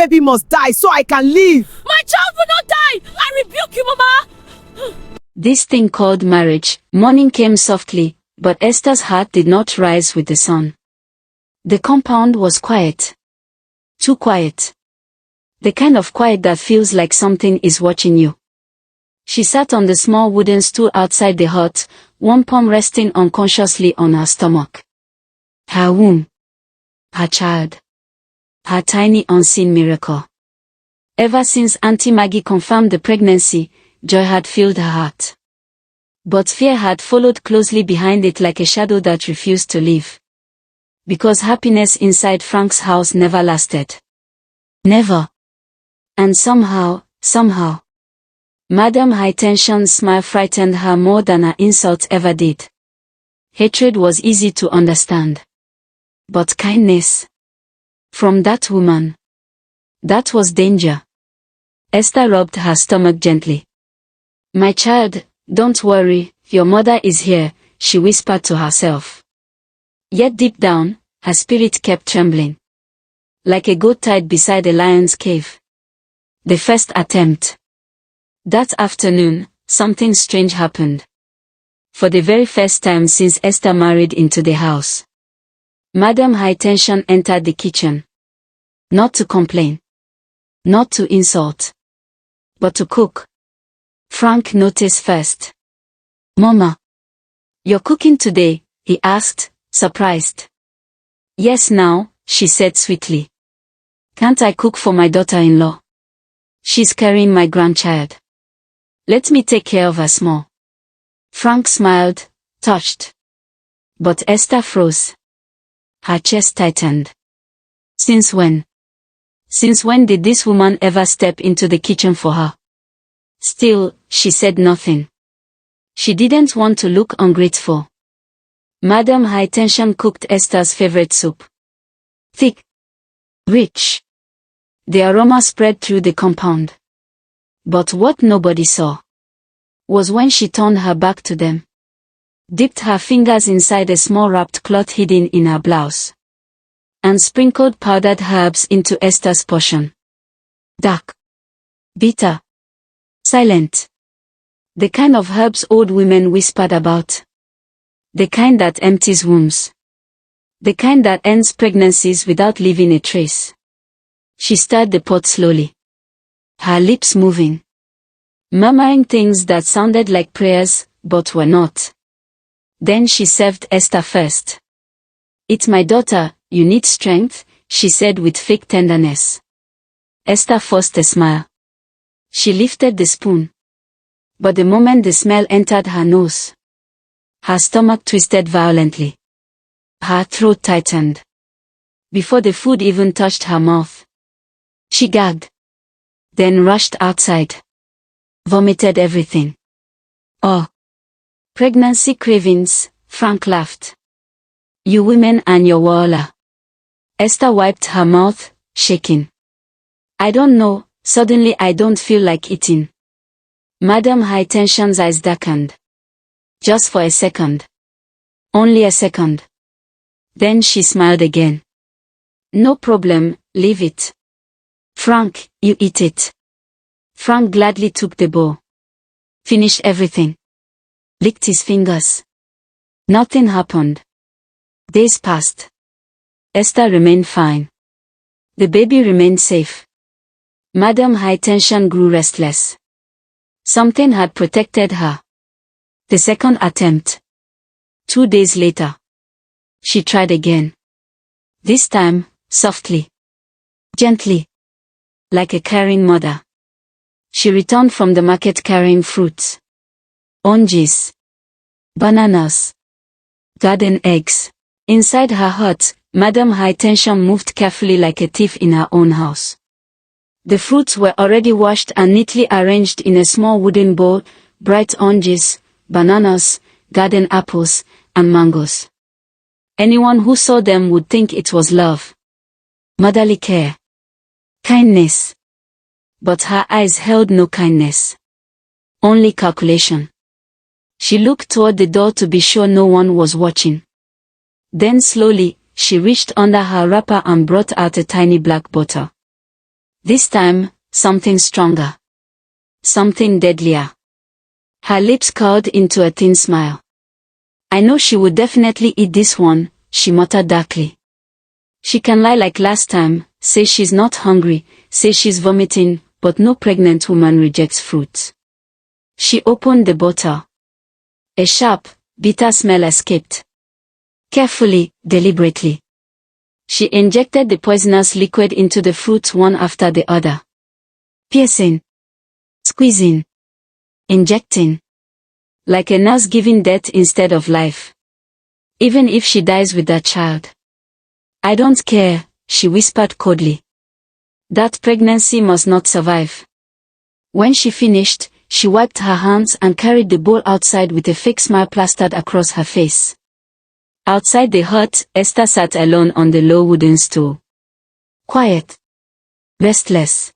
baby must die so I can live. My child will not die. I rebuke you, Mama. This thing called marriage. Morning came softly, but Esther's heart did not rise with the sun. The compound was quiet. Too quiet. The kind of quiet that feels like something is watching you. She sat on the small wooden stool outside the hut, one palm resting unconsciously on her stomach. Her womb. Her child. Her tiny unseen miracle. Ever since Auntie Maggie confirmed the pregnancy, joy had filled her heart. But fear had followed closely behind it like a shadow that refused to leave. Because happiness inside Frank's house never lasted. Never. And somehow, Madame High Tension's smile frightened her more than her insults ever did. Hatred was easy to understand. But kindness? From that woman? That was danger. Esther rubbed her stomach gently. My child, don't worry, your mother is here, she whispered to herself. Yet deep down, her spirit kept trembling. Like a goat tied beside a lion's cave. The first attempt. That afternoon, something strange happened. For the very first time since Esther married into the house. Madame High Tension entered the kitchen. Not to complain. Not to insult. But to cook. Frank noticed first. Mama. You're cooking today, he asked, surprised. Yes now, she said sweetly. Can't I cook for my daughter-in-law? She's carrying my grandchild. Let me take care of her small. Frank smiled, touched. But Esther froze. Her chest tightened. Since when? Since when did this woman ever step into the kitchen for her? Still, she said nothing. She didn't want to look ungrateful. Madame High Tension cooked Esther's favorite soup. Thick. Rich. The aroma spread through the compound. But what nobody saw was when she turned her back to them. Dipped her fingers inside a small wrapped cloth hidden in her blouse. And sprinkled powdered herbs into Esther's portion. Dark. Bitter. Silent. The kind of herbs old women whispered about. The kind that empties wombs. The kind that ends pregnancies without leaving a trace. She stirred the pot slowly. Her lips moving. Murmuring things that sounded like prayers, but were not. Then she served Esther first. It's my daughter, you need strength, she said with fake tenderness. Esther forced a smile. She lifted the spoon. But the moment the smell entered her nose, her stomach twisted violently. Her throat tightened. Before the food even touched her mouth, she gagged. Then rushed outside. Vomited everything. Oh. Pregnancy cravings, Frank laughed. You women and your walla. Esther wiped her mouth, shaking. I don't know, suddenly I don't feel like eating. Madame High Tension's eyes darkened. Just for a second. Only a second. Then she smiled again. No problem, leave it. Frank, you eat it. Frank gladly took the bowl. Finished everything. Licked his fingers. Nothing happened. Days passed. Esther remained fine. The baby remained safe. Madame High Tension grew restless. Something had protected her. The second attempt. 2 days later. She tried again. This time, softly. Gently. Like a caring mother. She returned from the market carrying fruits. Oranges. Bananas. Garden eggs. Inside her hut, Madame High Tension moved carefully like a thief in her own house. The fruits were already washed and neatly arranged in a small wooden bowl, bright oranges, bananas, garden apples, and mangoes. Anyone who saw them would think it was love. Motherly care. Kindness. But her eyes held no kindness. Only calculation. She looked toward the door to be sure no one was watching. Then slowly, she reached under her wrapper and brought out a tiny black bottle. This time, something stronger. Something deadlier. Her lips curled into a thin smile. I know she would definitely eat this one, she muttered darkly. She can lie like last time, say she's not hungry, say she's vomiting, but no pregnant woman rejects fruit. She opened the bottle. A sharp, bitter smell escaped. Carefully, deliberately. She injected the poisonous liquid into the fruit one after the other. Piercing. Squeezing. Injecting. Like a nurse giving death instead of life. Even if she dies with that child. I don't care, she whispered coldly. That pregnancy must not survive. When she finished, she wiped her hands and carried the bowl outside with a fake smile plastered across her face. Outside the hut, Esther sat alone on the low wooden stool. Quiet. Restless.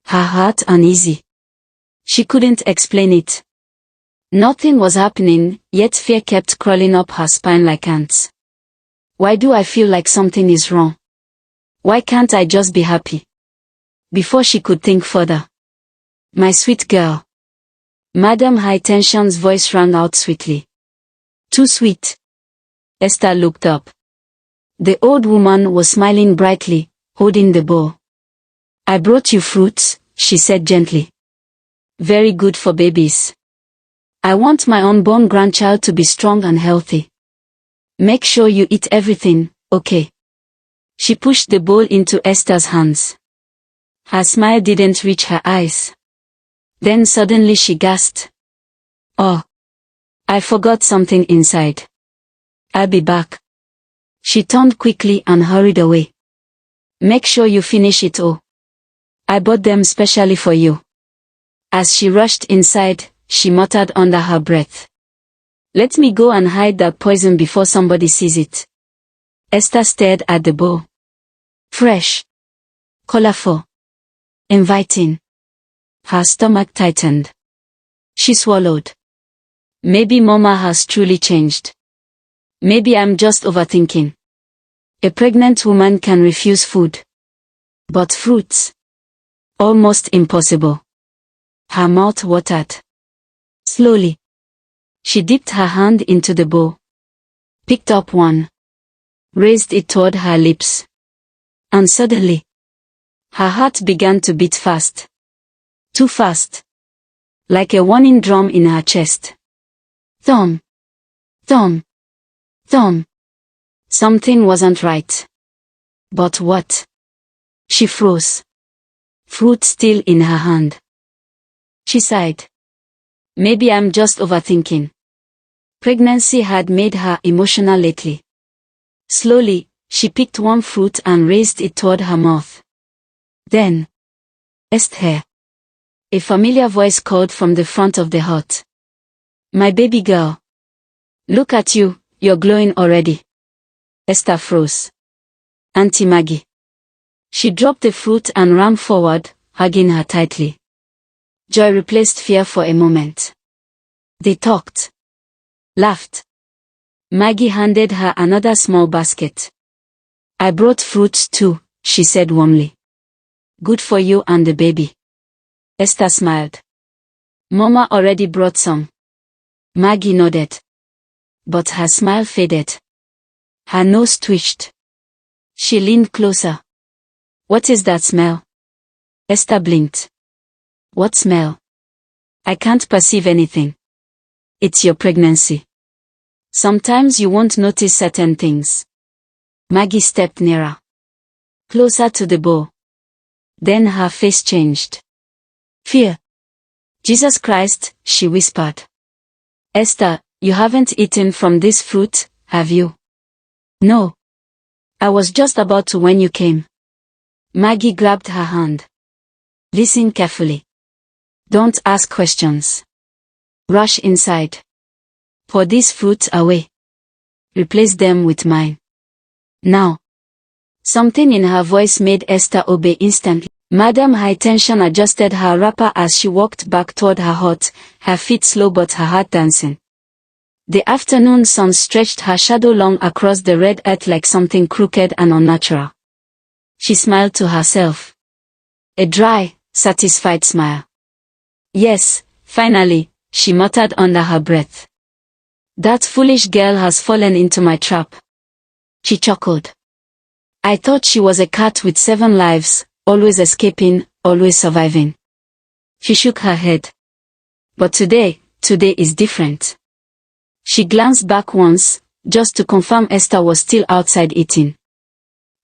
Her heart uneasy. She couldn't explain it. Nothing was happening, yet fear kept crawling up her spine like ants. Why do I feel like something is wrong? Why can't I just be happy? Before she could think further. My sweet girl. Madame High Tension's voice rang out sweetly. Too sweet. Esther looked up. The old woman was smiling brightly, holding the bowl. I brought you fruits, she said gently. Very good for babies. I want my unborn grandchild to be strong and healthy. Make sure you eat everything, okay? She pushed the bowl into Esther's hands. Her smile didn't reach her eyes. Then suddenly she gasped. Oh. I forgot something inside. I'll be back. She turned quickly and hurried away. Make sure you finish it all. I bought them specially for you. As she rushed inside, she muttered under her breath. Let me go and hide that poison before somebody sees it. Esther stared at the bowl. Fresh. Colorful. Inviting. Her stomach tightened. She swallowed. Maybe Mama has truly changed. Maybe I'm just overthinking. A pregnant woman can refuse food. But fruits? Almost impossible. Her mouth watered. Slowly. She dipped her hand into the bowl. Picked up one. Raised it toward her lips. And suddenly, her heart began to beat fast. Too fast. Like a warning drum in her chest. Thump. Thump. Thump. Something wasn't right. But what? She froze. Fruit still in her hand. She sighed. Maybe I'm just overthinking. Pregnancy had made her emotional lately. Slowly, she picked one fruit and raised it toward her mouth. Then, Esther. A familiar voice called from the front of the hut. My baby girl. Look at you, you're glowing already. Esther froze. Auntie Maggie. She dropped the fruit and ran forward, hugging her tightly. Joy replaced fear for a moment. They talked. Laughed. Maggie handed her another small basket. I brought fruits too, she said warmly. Good for you and the baby. Esther smiled. Mama already brought some. Maggie nodded. But her smile faded. Her nose twitched. She leaned closer. What is that smell? Esther blinked. What smell? I can't perceive anything. It's your pregnancy. Sometimes you won't notice certain things. Maggie stepped nearer. Closer to the bowl. Then her face changed. Fear. Jesus Christ, she whispered. Esther, you haven't eaten from this fruit, have you? No. I was just about to when you came. Maggie grabbed her hand. Listen carefully. Don't ask questions. Rush inside. Pour these fruits away. Replace them with mine. Now. Something in her voice made Esther obey instantly. Madame High Tension adjusted her wrapper as she walked back toward her hut, her feet slow but her heart dancing. The afternoon sun stretched her shadow long across the red earth like something crooked and unnatural. She smiled to herself. a dry, satisfied smile. Yes, finally, she muttered under her breath. That foolish girl has fallen into my trap. She chuckled. I thought she was a cat with 7 lives, always escaping, always surviving. She shook her head. But today is different. She glanced back once, just to confirm Esther was still outside eating.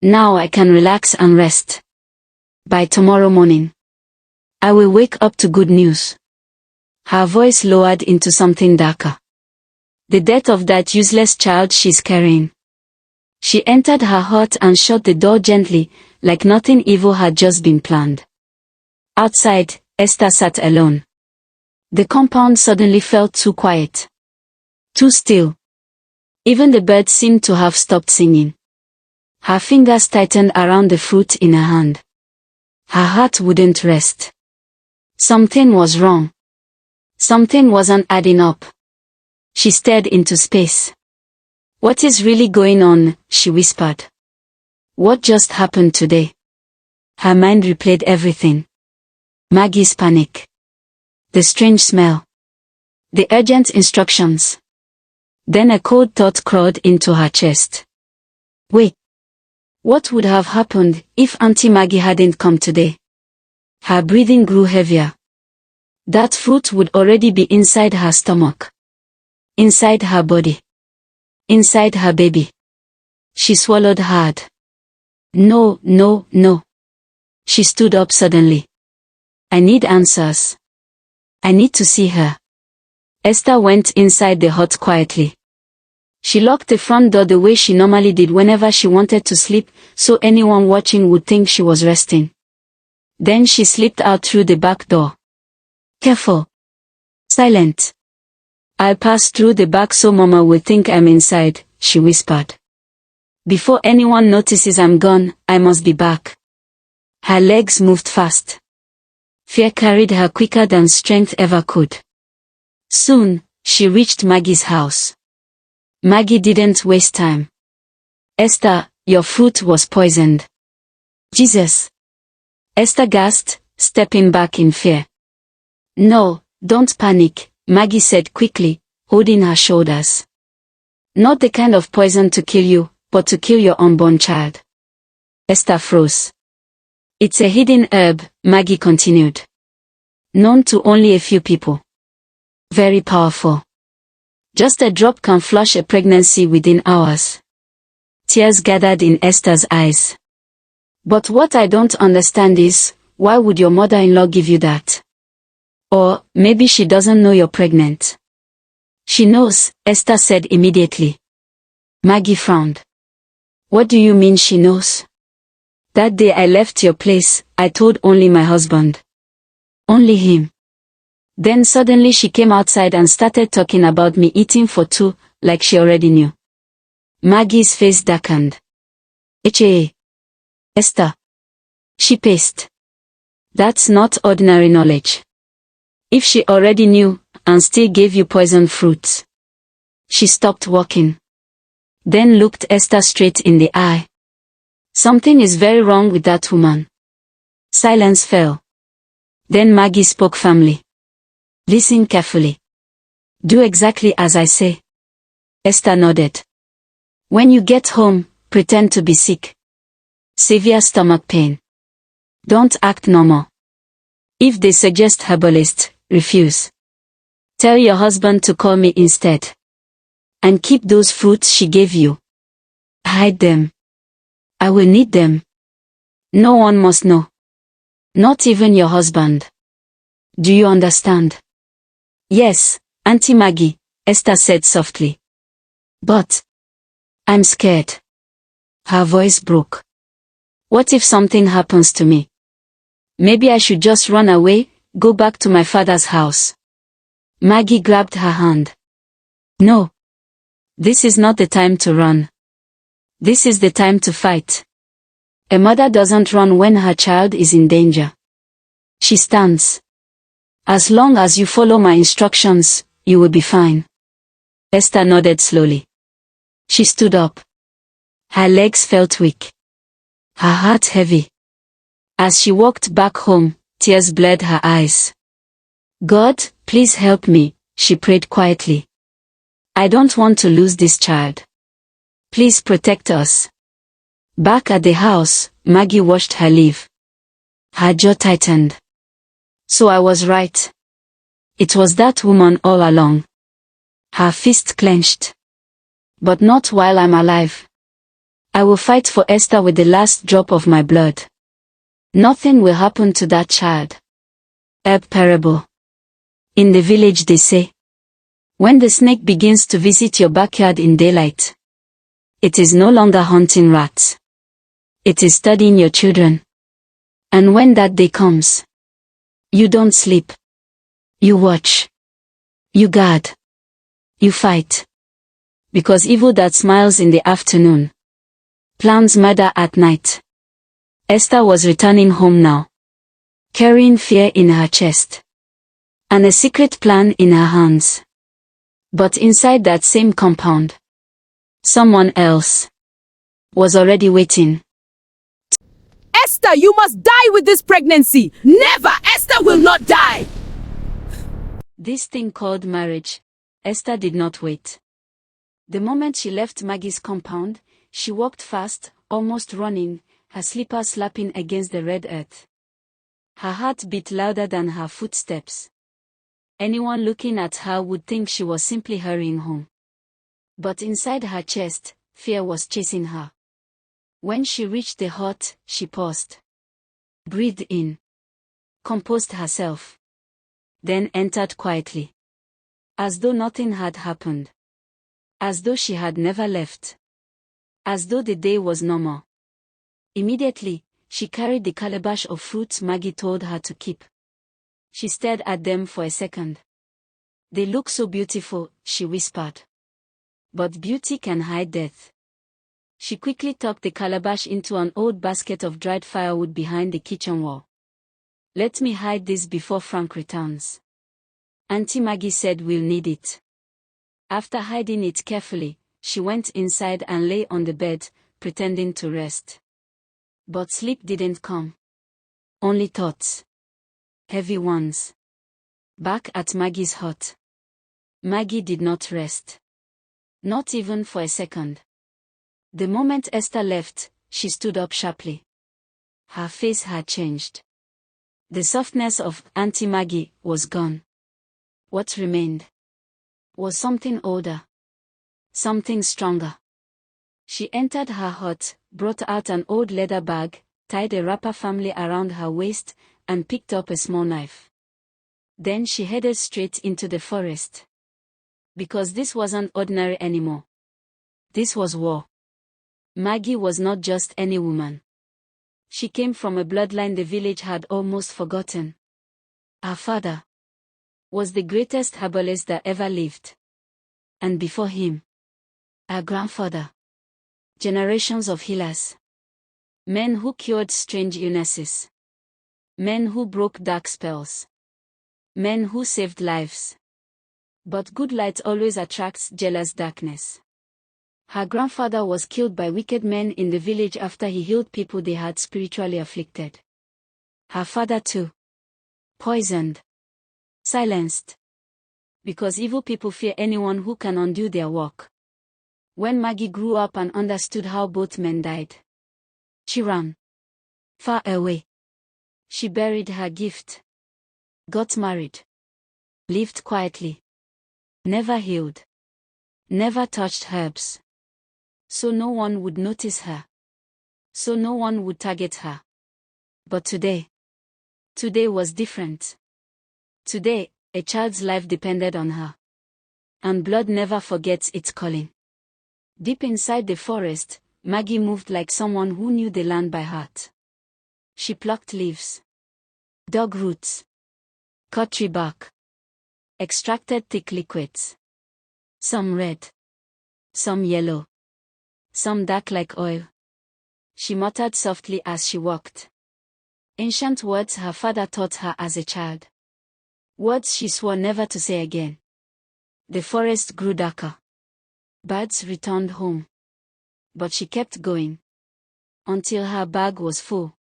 Now I can relax and rest. By tomorrow morning, I will wake up to good news. Her voice lowered into something darker. The death of that useless child she's carrying. She entered her hut and shut the door gently, like nothing evil had just been planned. Outside, Esther sat alone. The compound suddenly felt too quiet. Too still. Even the birds seemed to have stopped singing. Her fingers tightened around the fruit in her hand. Her heart wouldn't rest. Something was wrong. Something wasn't adding up. She stared into space. What is really going on? She whispered. What just happened today? Her mind replayed everything. Maggie's panic. The strange smell. The urgent instructions. Then a cold thought crawled into her chest. Wait. What would have happened if Auntie Maggie hadn't come today? Her breathing grew heavier. That fruit would already be inside her stomach. Inside her body. Inside her baby. She swallowed hard. No. She stood up suddenly. I need answers. I need to see her. Esther went inside the hut quietly. She locked the front door the way she normally did whenever she wanted to sleep, so anyone watching would think she was resting. Then she slipped out through the back door. Careful. Silent. I'll pass through the back so Mama will think I'm inside, she whispered. Before anyone notices I'm gone, I must be back. Her legs moved fast. Fear carried her quicker than strength ever could. Soon, she reached Maggie's house. Maggie didn't waste time. Esther, your fruit was poisoned. Jesus. Esther gasped, stepping back in fear. No, don't panic, Maggie said quickly, holding her shoulders. Not the kind of poison to kill you, but to kill your unborn child. Esther froze. It's a hidden herb, Maggie continued. Known to only a few people. Very powerful. Just a drop can flush a pregnancy within hours. Tears gathered in Esther's eyes. But what I don't understand is, why would your mother-in-law give you that? Or, maybe she doesn't know you're pregnant. She knows, Esther said immediately. Maggie frowned. What do you mean she knows? That day I left your place, I told only my husband. Only him. Then suddenly she came outside and started talking about me eating for 2, like she already knew. Maggie's face darkened. H.A. Esther. She paced. That's not ordinary knowledge. If she already knew, and still gave you poisoned fruits. She stopped walking. Then looked Esther straight in the eye. Something is very wrong with that woman. Silence fell. Then Maggie spoke firmly. Listen carefully. Do exactly as I say. Esther nodded. When you get home, pretend to be sick. Severe stomach pain. Don't act normal. If they suggest herbalist, refuse. Tell your husband to call me instead. And keep those fruits she gave you. Hide them. I will need them. No one must know. Not even your husband. Do you understand? Yes, Auntie Maggie, Esther said softly. But I'm scared. Her voice broke. What if something happens to me? Maybe I should just run away, go back to my father's house. Maggie grabbed her hand. No. This is not the time to run. This is the time to fight. A mother doesn't run when her child is in danger. She stands. As long as you follow my instructions, you will be fine. Esther nodded slowly. She stood up. Her legs felt weak. Her heart heavy. As she walked back home, tears blurred her eyes. God, please help me, she prayed quietly. I don't want to lose this child. Please protect us. Back at the house, Maggie watched her leave. Her jaw tightened. So I was right. It was that woman all along. Her fist clenched. But not while I'm alive. I will fight for Esther with the last drop of my blood. Nothing will happen to that child. Ebb parable. In the village they say, when the snake begins to visit your backyard in daylight, it is no longer hunting rats. It is studying your children. And when that day comes, you don't sleep. You watch. You guard. You fight. Because evil that smiles in the afternoon plans murder at night. Esther was returning home now, carrying fear in her chest and a secret plan in her hands. But inside that same compound, someone else was already waiting. Esther, you must die with this pregnancy. Never! Esther will not die! This thing called marriage, Esther did not wait. The moment she left Maggie's compound, she walked fast, almost running, her slippers slapping against the red earth. Her heart beat louder than her footsteps. Anyone looking at her would think she was simply hurrying home. But inside her chest, fear was chasing her. When she reached the hut, she paused. Breathed in. Composed herself. Then entered quietly. As though nothing had happened. As though she had never left. As though the day was normal. Immediately, she carried the calabash of fruits Maggie told her to keep. She stared at them for a second. They look so beautiful, she whispered. But beauty can hide death. She quickly tucked the calabash into an old basket of dried firewood behind the kitchen wall. Let me hide this before Frank returns. Auntie Maggie said we'll need it. After hiding it carefully, she went inside and lay on the bed, pretending to rest. But sleep didn't come. Only thoughts. Heavy ones. Back at Maggie's hut. Maggie did not rest. Not even for a second. The moment Esther left, she stood up sharply. Her face had changed. The softness of Auntie Maggie was gone. What remained was something older. Something stronger. She entered her hut, brought out an old leather bag, tied a wrapper firmly around her waist, and picked up a small knife. Then she headed straight into the forest. Because this wasn't ordinary anymore. This was war. Maggie was not just any woman. She came from a bloodline the village had almost forgotten. Her father was the greatest herbalist that ever lived. And before him, her grandfather. Generations of healers. Men who cured strange illnesses. Men who broke dark spells. Men who saved lives. But good light always attracts jealous darkness. Her grandfather was killed by wicked men in the village after he healed people they had spiritually afflicted. Her father too. Poisoned. Silenced. Because evil people fear anyone who can undo their work. When Maggie grew up and understood how both men died, she ran. Far away. She buried her gift. Got married. Lived quietly. Never healed. Never touched herbs. So no one would notice her. So no one would target her. But today was different. Today, a child's life depended on her. And blood never forgets its calling. Deep inside the forest, Maggie moved like someone who knew the land by heart. She plucked leaves. Dug roots. Cut tree bark. Extracted thick liquids. Some red. Some yellow. Some dark like oil. She muttered softly as she walked. Ancient words her father taught her as a child. Words she swore never to say again. The forest grew darker. Birds returned home. But she kept going. Until her bag was full.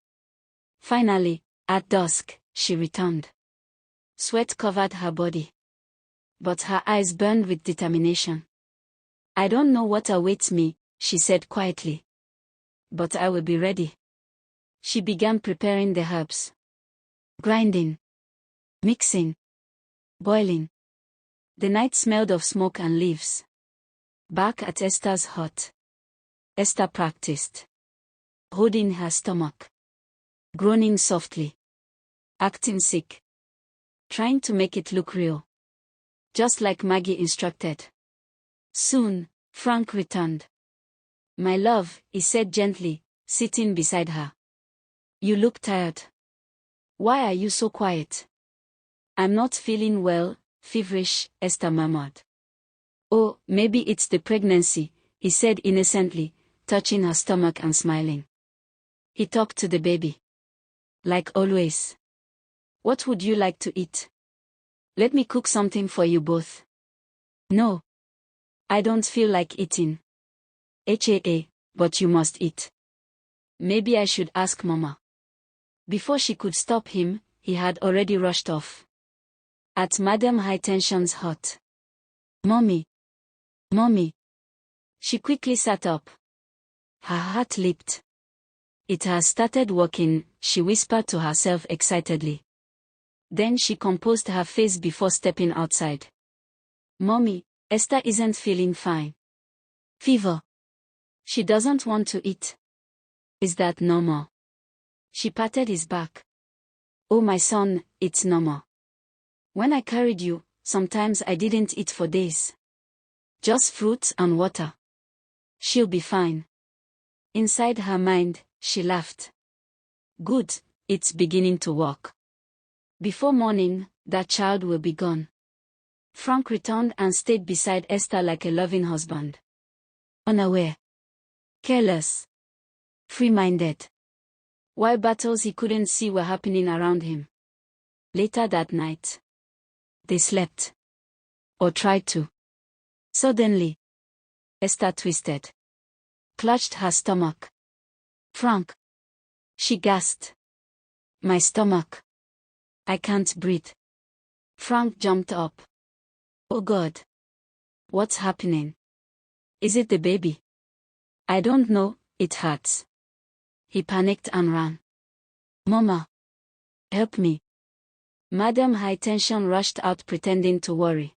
Finally, at dusk, she returned. Sweat covered her body, but her eyes burned with determination. I don't know what awaits me, she said quietly. But I will be ready. She began preparing the herbs. Grinding. Mixing. Boiling. The night smelled of smoke and leaves. Back at Esther's hut, Esther practiced. Holding her stomach. Groaning softly. Acting sick. Trying to make it look real. Just like Maggie instructed. Soon, Frank returned. My love, he said gently, sitting beside her. You look tired. Why are you so quiet? I'm not feeling well, feverish, Esther murmured. Oh, maybe it's the pregnancy, he said innocently, touching her stomach and smiling. He talked to the baby. Like always. What would you like to eat? Let me cook something for you both. No. I don't feel like eating. But you must eat. Maybe I should ask Mama. Before she could stop him, he had already rushed off. At Madame High Tension's hut. Mommy. Mommy. She quickly sat up. Her heart leaped. It has started working, she whispered to herself excitedly. Then she composed her face before stepping outside. Mommy, Esther isn't feeling fine. Fever. She doesn't want to eat. Is that normal? She patted his back. Oh my son, it's normal. When I carried you, sometimes I didn't eat for days. Just fruits and water. She'll be fine. Inside her mind, she laughed. Good, it's beginning to work. Before morning, that child will be gone. Frank returned and stayed beside Esther like a loving husband. Unaware. Careless. Free-minded. While battles he couldn't see were happening around him. Later that night. They slept. Or tried to. Suddenly. Esther twisted. Clutched her stomach. Frank. She gasped. My stomach. I can't breathe. Frank jumped up. Oh God. What's happening? Is it the baby? I don't know, it hurts. He panicked and ran. Mama. Help me. Madame High Tension rushed out pretending to worry.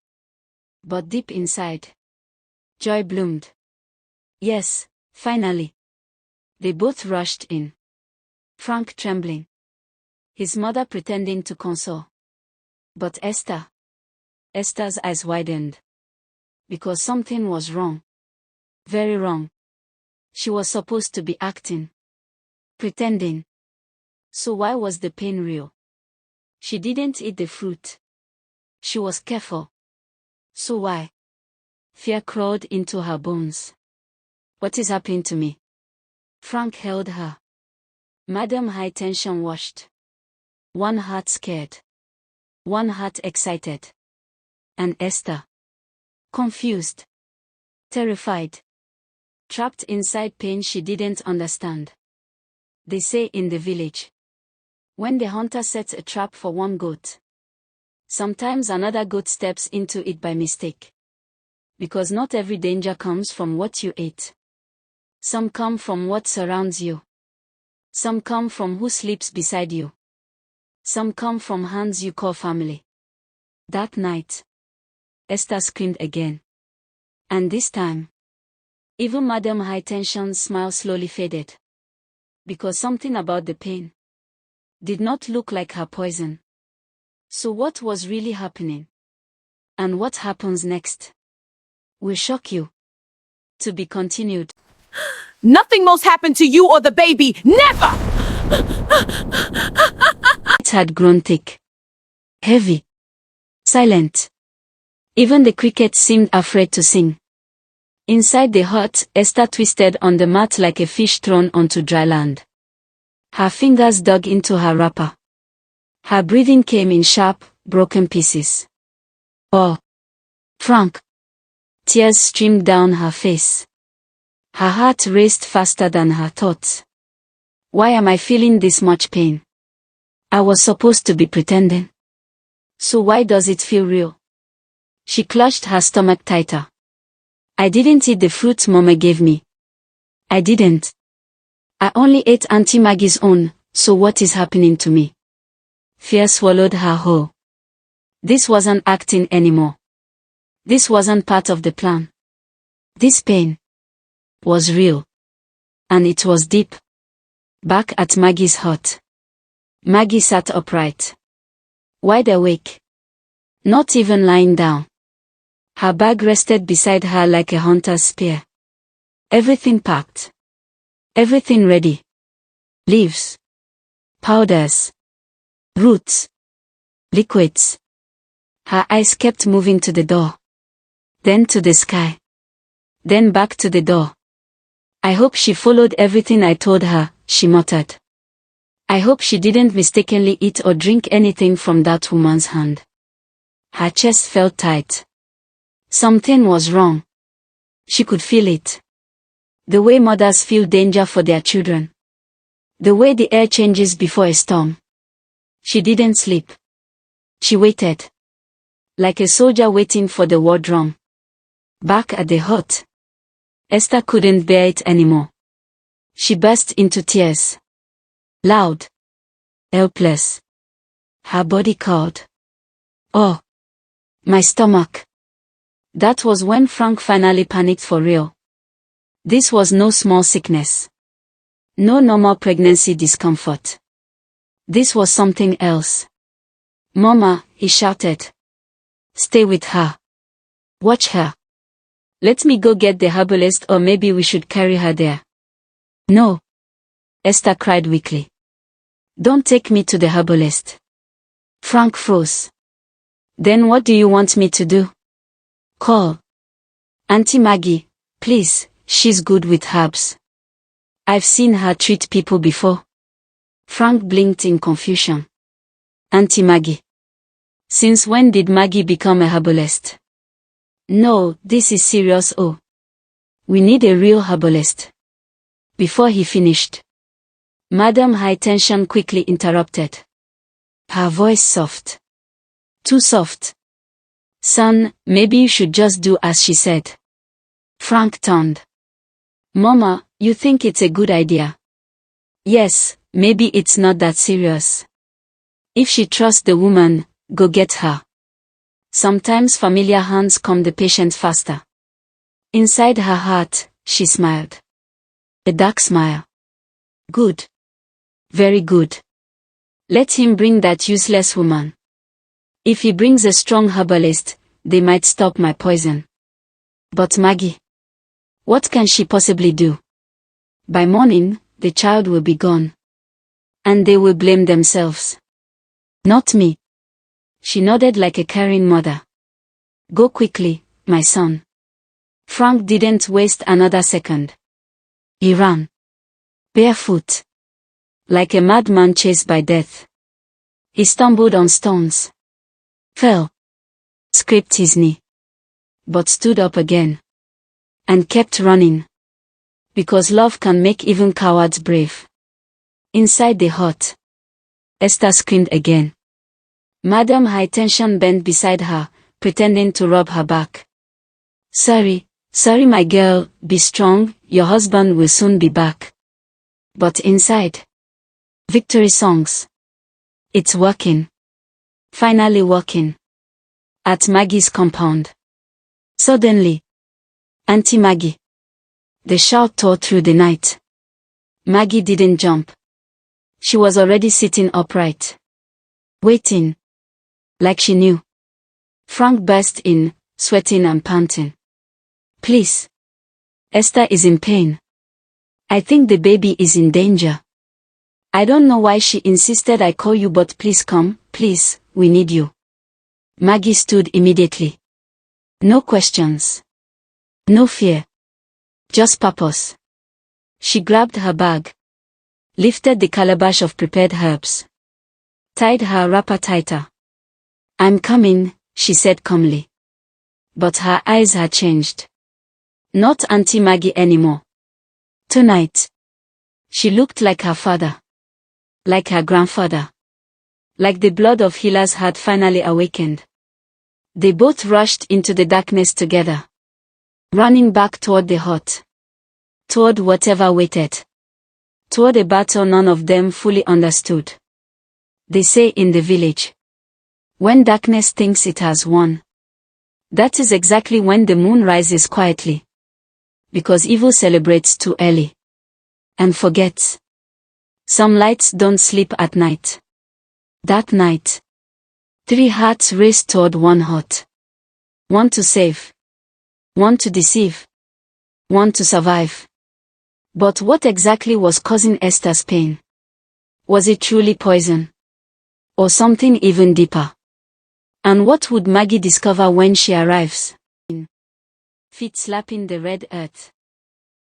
But deep inside, joy bloomed. Yes, finally. They both rushed in. Frank trembling. His mother pretending to console. But Esther's eyes widened. Because something was wrong. Very wrong. She was supposed to be acting. Pretending. So why was the pain real? She didn't eat the fruit. She was careful. So why? Fear crawled into her bones. What is happening to me? Frank held her. Madame High Tension watched. One heart scared. One heart excited. And Esther. Confused. Terrified. Trapped inside pain she didn't understand. They say in the village. When the hunter sets a trap for one goat, sometimes another goat steps into it by mistake. Because not every danger comes from what you ate. Some come from what surrounds you. Some come from who sleeps beside you. Some come from hands you call family. That night, Esther screamed again. And this time, even Madame High Tension's smile slowly faded. Because something about the pain did not look like her poison. So what was really happening? And what happens next? Will shock you. To be continued. Nothing most happened to you or the baby. Never! It had grown thick. Heavy. Silent. Even the crickets seemed afraid to sing. Inside the hut, Esther twisted on the mat like a fish thrown onto dry land. Her fingers dug into her wrapper. Her breathing came in sharp, broken pieces. Oh! Frank! Tears streamed down her face. Her heart raced faster than her thoughts. Why am I feeling this much pain? I was supposed to be pretending. So why does it feel real? She clutched her stomach tighter. I didn't eat the fruit Mama gave me. I didn't. I only ate Auntie Maggie's own, so what is happening to me? Fear swallowed her whole. This wasn't acting anymore. This wasn't part of the plan. This pain was real. And it was deep. Back at Maggie's hut. Maggie sat upright. Wide awake. Not even lying down. Her bag rested beside her like a hunter's spear. Everything packed. Everything ready. Leaves. Powders. Roots. Liquids. Her eyes kept moving to the door. Then to the sky. Then back to the door. I hope she followed everything I told her, she muttered. I hope she didn't mistakenly eat or drink anything from that woman's hand. Her chest felt tight. Something was wrong. She could feel it. The way mothers feel danger for their children. The way the air changes before a storm. She didn't sleep. She waited. Like a soldier waiting for the war drum. Back at the hut. Esther couldn't bear it anymore. She burst into tears. Loud. Helpless. Her body called. Oh. My stomach. That was when Frank finally panicked for real. This was no small sickness. No normal pregnancy discomfort. This was something else. Mama, he shouted. Stay with her. Watch her. Let me go get the herbalist, or maybe we should carry her there. No. Esther cried weakly. Don't take me to the herbalist. Frank froze. Then what do you want me to do? Call Auntie Maggie, please, she's good with herbs. I've seen her treat people before. Frank blinked in confusion. Auntie Maggie. Since when did Maggie become a herbalist? No, this is serious. Oh. We need a real herbalist. Before he finished, Madam High Tension quickly interrupted. Her voice soft. Too soft. Son, maybe you should just do as she said. Frank turned. Mama, you think it's a good idea? Yes, maybe it's not that serious. If she trusts the woman, go get her. Sometimes familiar hands calm the patient faster. Inside her heart, she smiled. A dark smile. Good. Very good. Let him bring that useless woman. If he brings a strong herbalist, they might stop my poison. But Maggie. What can she possibly do? By morning, the child will be gone. And they will blame themselves. Not me. She nodded like a caring mother. Go quickly, my son. Frank didn't waste another second. He ran. Barefoot. Like a madman chased by death. He stumbled on stones. Fell. Scraped his knee. But stood up again. And kept running. Because love can make even cowards brave. Inside the hut. Esther screamed again. Madam High Tension bent beside her, pretending to rub her back. Sorry my girl, be strong, your husband will soon be back. But inside. Victory songs. It's working. Finally working. At Maggie's compound. Suddenly. Auntie Maggie. The shout tore through the night. Maggie didn't jump. She was already sitting upright. Waiting. Like she knew. Frank burst in, sweating and panting. Please. Esther is in pain. I think the baby is in danger. I don't know why she insisted I call you, but please come, please, we need you. Maggie stood immediately. No questions. No fear. Just purpose. She grabbed her bag. Lifted the calabash of prepared herbs. Tied her wrapper tighter. I'm coming, she said calmly. But her eyes had changed. Not Auntie Maggie anymore. Tonight. She looked like her father. Like her grandfather. Like the blood of healers had finally awakened. They both rushed into the darkness together. Running back toward the hut. Toward whatever waited. Toward a battle none of them fully understood. They say in the village, when darkness thinks it has won, that is exactly when the moon rises quietly. Because evil celebrates too early. And forgets. Some lights don't sleep at night. That night, 3 hearts raced toward one hut. One to save. One to deceive. One to survive. But what exactly was causing Esther's pain? Was it truly poison? Or something even deeper? And what would Maggie discover when she arrives? Feet slapping the red earth.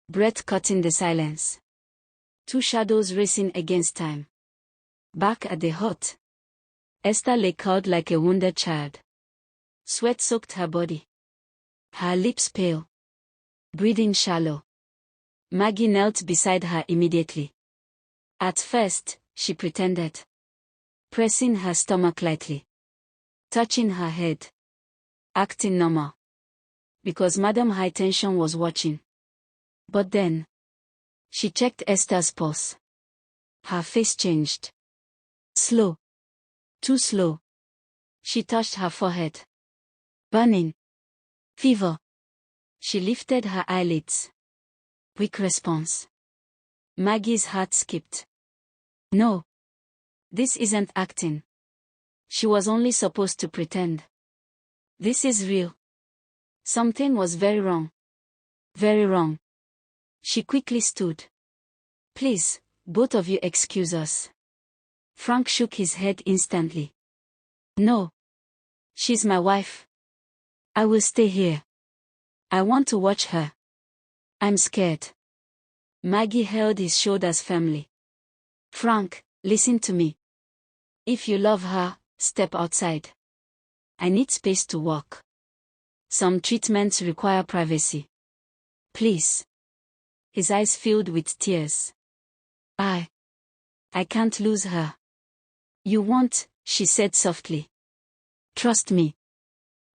Breath cutting the silence. 2 shadows racing against time. Back at the hut, Esther lay cowed like a wounded child. Sweat soaked her body. Her lips pale. Breathing shallow. Maggie knelt beside her immediately. At first, she pretended. Pressing her stomach lightly. Touching her head. Acting normal. Because Madam High Tension was watching. But then, she checked Esther's pulse. Her face changed. Slow. Too slow. She touched her forehead. Burning. Fever. She lifted her eyelids. Quick response. Maggie's heart skipped. No. This isn't acting. She was only supposed to pretend. This is real. Something was very wrong. Very wrong. She quickly stood. Please, both of you excuse us. Frank shook his head instantly. No. She's my wife. I will stay here. I want to watch her. I'm scared. Maggie held his shoulders firmly. Frank, listen to me. If you love her, step outside. I need space to walk. Some treatments require privacy. Please. His eyes filled with tears. I can't lose her. You won't, she said softly. Trust me.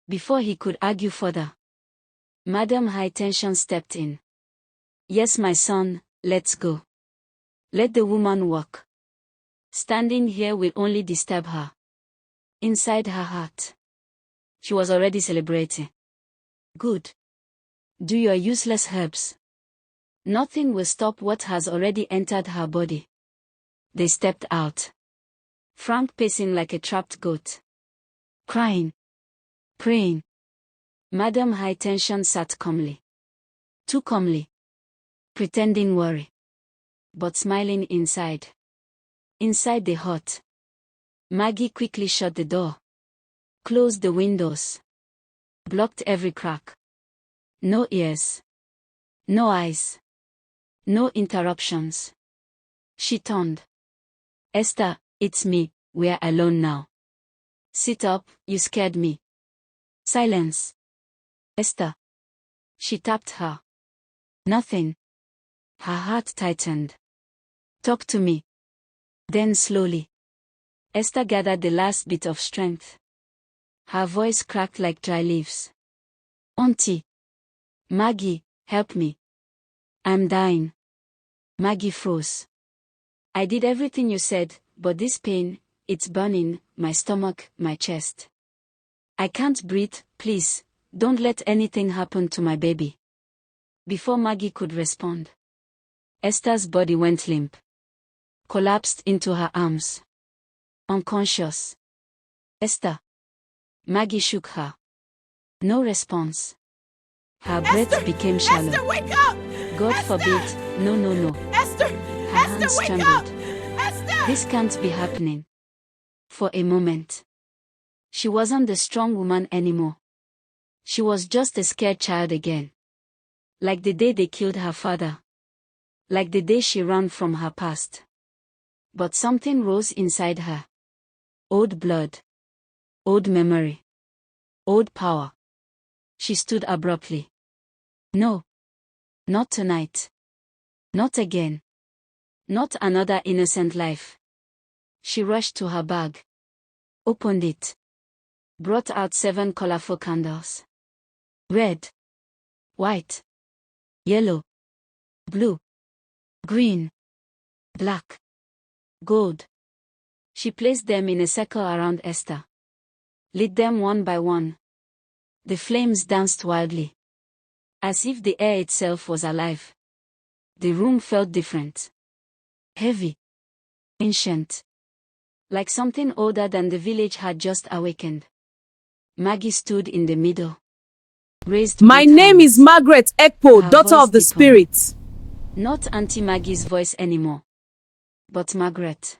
Before he could argue further, Madam High Tension stepped in. Yes, my son, let's go. Let the woman walk. Standing here will only disturb her. Inside her heart, she was already celebrating. Good. Do your useless herbs. Nothing will stop what has already entered her body. They stepped out. Frank pacing like a trapped goat. Crying. Praying. Madam High Tension sat calmly. Too calmly. Pretending worry. But smiling inside. Inside the hut. Maggie quickly shut the door. Closed the windows. Blocked every crack. No ears. No eyes. No interruptions. She turned. Esther, it's me, we're alone now. Sit up, you scared me. Silence. Esther. She tapped her. Nothing. Her heart tightened. Talk to me. Then slowly. Esther gathered the last bit of strength. Her voice cracked like dry leaves. Auntie. Maggie, help me. I'm dying. Maggie froze. I did everything you said, but this pain, it's burning, my stomach, my chest. I can't breathe, please, don't let anything happen to my baby. Before Maggie could respond, Esther's body went limp. Collapsed into her arms. Unconscious. Esther. Maggie shook her. No response. Her breath became shallow. Esther, wake up! God Esther! forbid, no. Esther! Her Esther, hands wake trembled. up! Esther! This can't be happening. For a moment. She wasn't the strong woman anymore. She was just a scared child again. Like the day they killed her father. Like the day she ran from her past. But something rose inside her. Old blood. Old memory. Old power. She stood abruptly. No. Not tonight. Not again. Not another innocent life. She rushed to her bag. Opened it. Brought out 7 colorful candles. Red, white, yellow, blue, green, black, gold. She placed them in a circle around Esther. Lit them one by one. The flames danced wildly, as if the air itself was alive. The room felt different. Heavy. Ancient. Like something older than the village had just awakened. Maggie stood in the middle. Raised My both name is hands. Margaret Ekpo, Her daughter voice of the deepened. spirits. Not Auntie Maggie's voice anymore. But Margaret.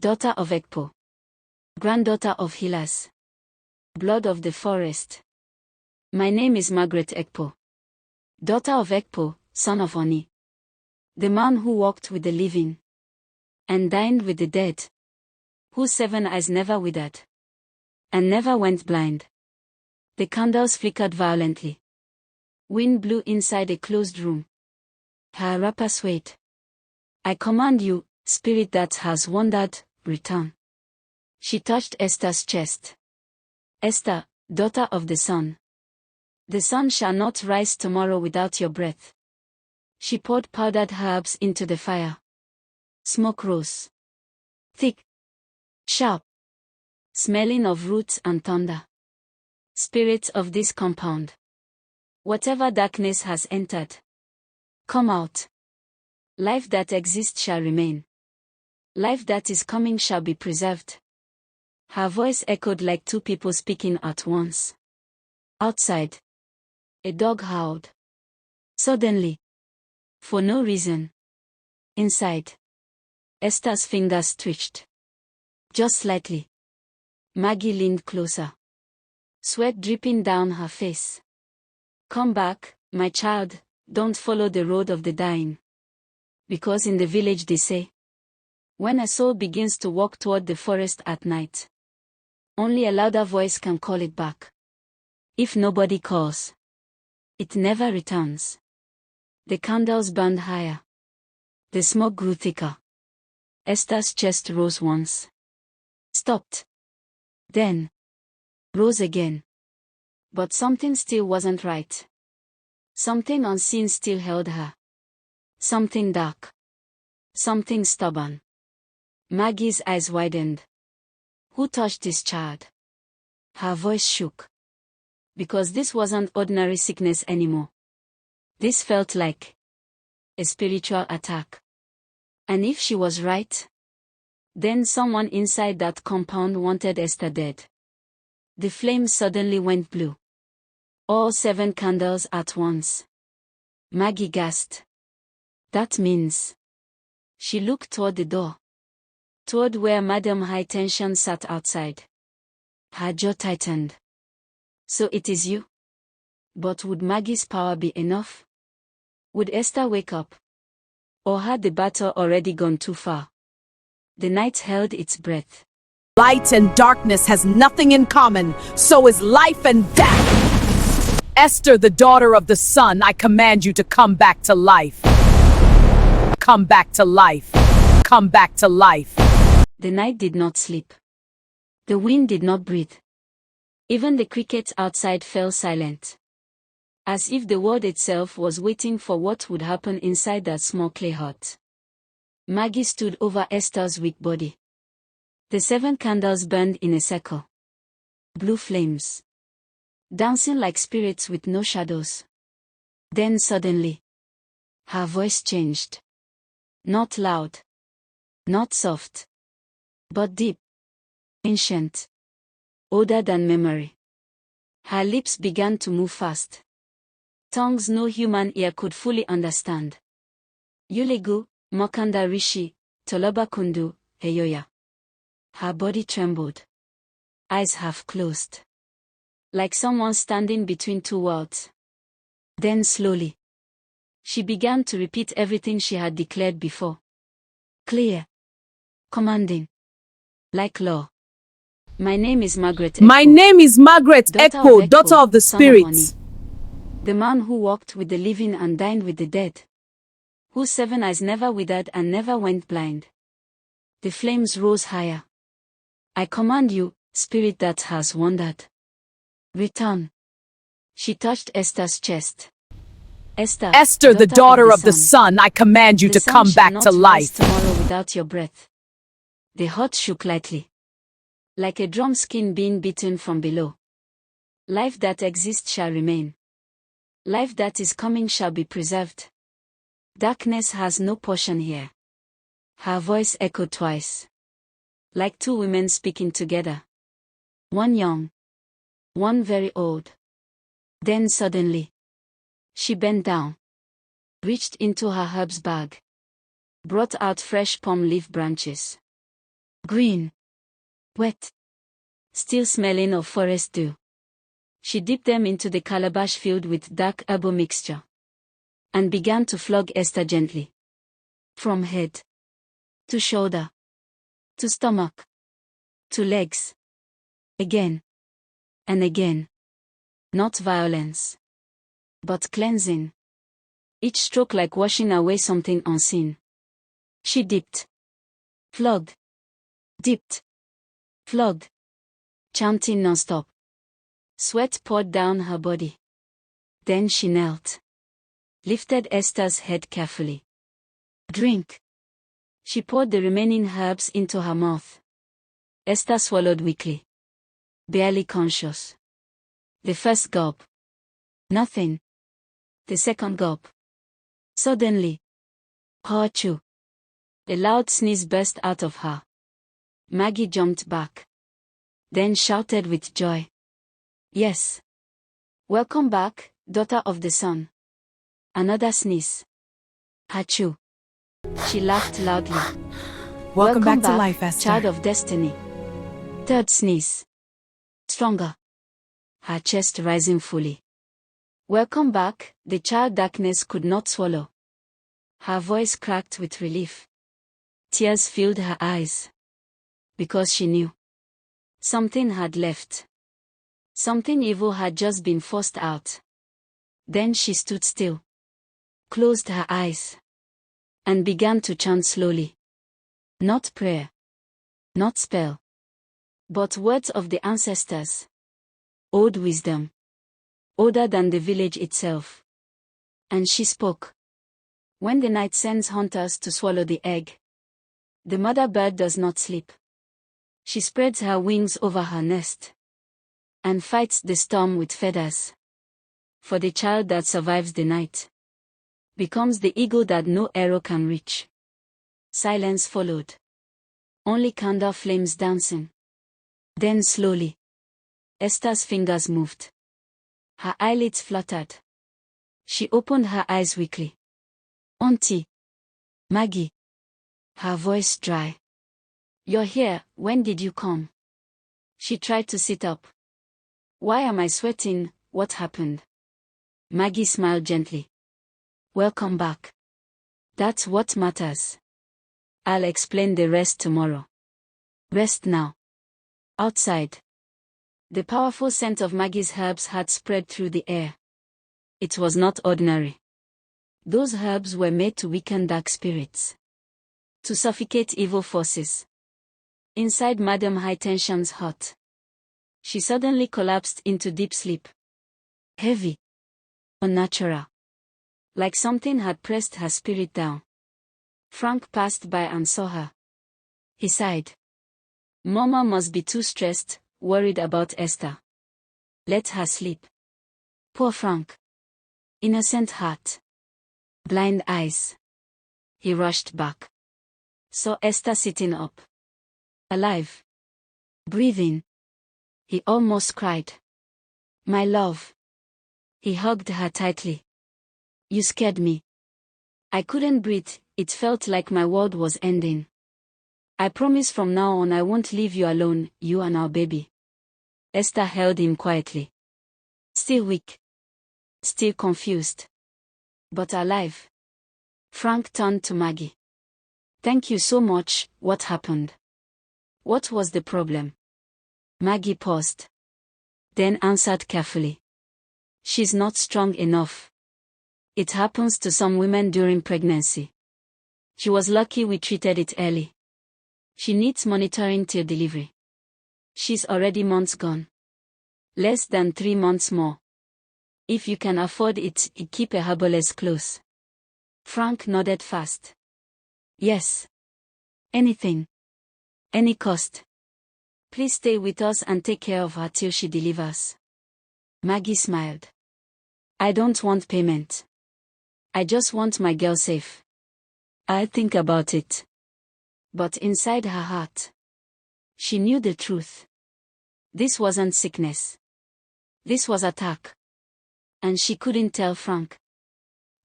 Daughter of Ekpo. Granddaughter of healers. Blood of the forest. My name is Margaret Ekpo. Daughter of Ekpo, son of Oni. The man who walked with the living. And dined with the dead. Whose 7 eyes never withered. And never went blind. The candles flickered violently. Wind blew inside a closed room. Her wrapper swayed. I command you, spirit that has wandered, return. She touched Esther's chest. Esther, daughter of the sun. The sun shall not rise tomorrow without your breath. She poured powdered herbs into the fire. Smoke rose. Thick. Sharp. Smelling of roots and thunder. Spirits of this compound. Whatever darkness has entered. Come out. Life that exists shall remain. Life that is coming shall be preserved. Her voice echoed like 2 people speaking at once. Outside. A dog howled. Suddenly. For no reason. Inside. Esther's fingers twitched. Just slightly. Maggie leaned closer. Sweat dripping down her face. Come back, my child, don't follow the road of the dying. Because in the village they say, when a soul begins to walk toward the forest at night, only a louder voice can call it back. If nobody calls, it never returns. The candles burned higher. The smoke grew thicker. Esther's chest rose once. Stopped. Then. Rose again. But something still wasn't right. Something unseen still held her. Something dark. Something stubborn. Maggie's eyes widened. Who touched this child? Her voice shook. Because this wasn't ordinary sickness anymore. This felt like a spiritual attack. And if she was right, then someone inside that compound wanted Esther dead. The flames suddenly went blue. All 7 candles at once. Maggie gasped. That means. She looked toward the door. Toward where Madame High Tension sat outside. Her jaw tightened. So it is you? But would Maggie's power be enough? Would Esther wake up? Or had the battle already gone too far? The night held its breath. Light and darkness has nothing in common, so is life and death. Esther, the daughter of the sun, I command you to come back to life. Come back to life. Come back to life. The night did not sleep. The wind did not breathe. Even the crickets outside fell silent. As if the world itself was waiting for what would happen inside that small clay hut. Maggie stood over Esther's weak body. The 7 candles burned in a circle. Blue flames. Dancing like spirits with no shadows. Then suddenly, her voice changed. Not loud. Not soft. But deep. Ancient. Older than memory. Her lips began to move fast. Tongues no human ear could fully understand. Yulegu, Mokanda Rishi, Toloba Kundu, Heyoya. Her body trembled. Eyes half closed. Like someone standing between 2 worlds. Then slowly. She began to repeat everything she had declared before. Clear. Commanding. Like law. My name is Margaret Ekpo. My name is Margaret Ekpo, Ekpo, daughter of the son of spirits. Oni. The man who walked with the living and dined with the dead. Whose 7 eyes never withered and never went blind. The flames rose higher. I command you, spirit that has wandered. Return. She touched Esther's chest. Esther, the daughter of the sun, I command you to come back to life. Tomorrow without your breath. The heart shook lightly, like a drum skin being beaten from below. Life that exists shall remain. Life that is coming shall be preserved. Darkness has no portion here. Her voice echoed twice, like two women speaking together. One young, one very old. Then suddenly, she bent down, reached into her herbs bag, brought out fresh palm leaf branches. Green, wet, still smelling of forest dew. She dipped them into the calabash filled with dark herbal mixture, and began to flog Esther gently. From head, to shoulder, to stomach, to legs. Again, and again. Not violence, but cleansing. Each stroke like washing away something unseen. She dipped, flogged, dipped, flogged, chanting non-stop. Sweat poured down her body. Then she knelt, lifted Esther's head carefully. Drink. She poured the remaining herbs into her mouth. Esther swallowed weakly, barely conscious. The first gulp. Nothing. The second gulp. Suddenly. Achoo. A loud sneeze burst out of her. Maggie jumped back. Then shouted with joy. Yes. Welcome back, daughter of the sun. Another sneeze. Achoo. She laughed loudly. Welcome back to life, Esther. Child of destiny. Third sneeze. Stronger. Her chest rising fully. Welcome back, the child darkness could not swallow. Her voice cracked with relief. Tears filled her eyes. Because she knew. Something had left. Something evil had just been forced out. Then she stood still. Closed her eyes. And began to chant slowly. Not prayer. Not spell. But words of the ancestors. Old wisdom. Older than the village itself. And she spoke. When the night sends hunters to swallow the egg, the mother bird does not sleep. She spreads her wings over her nest, and fights the storm with feathers. For the child that survives the night becomes the eagle that no arrow can reach. Silence followed. Only candle flames dancing. Then slowly, Esther's fingers moved. Her eyelids fluttered. She opened her eyes weakly. Auntie. Maggie. Her voice dry. You're here, when did you come? She tried to sit up. Why am I sweating, what happened? Maggie smiled gently. Welcome back. That's what matters. I'll explain the rest tomorrow. Rest now. Outside. The powerful scent of Maggie's herbs had spread through the air. It was not ordinary. Those herbs were made to weaken dark spirits. To suffocate evil forces. Inside Madame High Tension's hut, she suddenly collapsed into deep sleep. Heavy. Unnatural. Like something had pressed her spirit down. Frank passed by and saw her. He sighed. Mama must be too stressed, worried about Esther. Let her sleep. Poor Frank. Innocent heart. Blind eyes. He rushed back. Saw Esther sitting up. Alive. Breathing. He almost cried. My love. He hugged her tightly. You scared me. I couldn't breathe, it felt like my world was ending. I promise from now on I won't leave you alone, you and our baby. Esther held him quietly. Still weak. Still confused. But alive. Frank turned to Maggie. Thank you so much, what happened? What was the problem? Maggie paused. Then answered carefully. She's not strong enough. It happens to some women during pregnancy. She was lucky we treated it early. She needs monitoring till delivery. She's already months gone. Less than 3 months more. If you can afford it, keep a herbalist close. Frank nodded fast. Yes. Anything. Any cost. Please stay with us and take care of her till she delivers. Maggie smiled. I don't want payment. I just want my girl safe. I'll think about it. But inside her heart, she knew the truth. This wasn't sickness. This was attack. And she couldn't tell Frank.